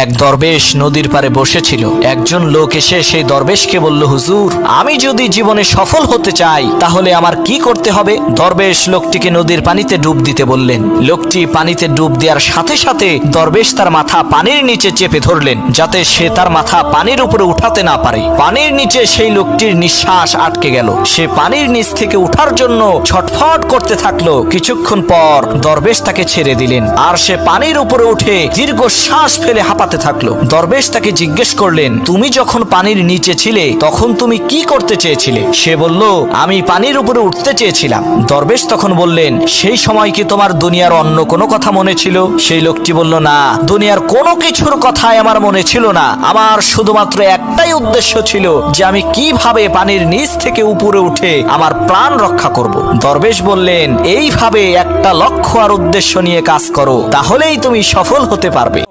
এক দরবেশ নদীর পাড়ে বসেছিল। একজন লোক এসে সেই দরবেশকে বলল, হুজুর, আমি যদি জীবনে সফল হতে চাই তাহলে আমার কি করতে হবে? দরবেশ লোকটিকে নদীর পানিতে ডুব দিতে বললেন। লোকটি পানিতে ডুব দেওয়ার সাথে সাথে দরবেশ তার মাথা পানির নিচে চেপে ধরলেন, যাতে সে তার মাথা পানির উপরে উঠাতে না পারে। পানির নিচে সেই লোকটির নিঃশ্বাস আটকে গেল। সে পানির নিচ থেকে উঠার জন্য ছটফট করতে থাকলো। কিছুক্ষণ পর দরবেশ তাকে ছেড়ে দিলেন, আর সে পানির উপরে উঠে দীর্ঘ শ্বাস ফেলে হাঁপাতে থাকলো। দরবেশ তাকে জিজ্ঞেস করলেন, তুমি যখন পানির নিচে ছিলে তখন তুমি কি করতে চেয়েছিলে? সে বলল, আমি পানির উপরে উঠতে চেয়েছিলাম। দরবেশ তখন বললেন, সেই সময় কি তোমার দুনিয়ার অন্য কোনো কথা মনে ছিল? সেই লোকটি বলল, না, দুনিয়ার কোনো কিছুর কথাই আমার মনে ছিল না। আমার শুধুমাত্র একটাই উদ্দেশ্য ছিল যে আমি কিভাবে পানির নিচ থেকে উপরে উঠে আমার প্রাণ রক্ষা করব। দরবেশ বললেন, এইভাবে একটা লক্ষ্য আর উদ্দেশ্য নিয়ে কাজ করো, তাহলেই তুমি সফল হতে পারবে।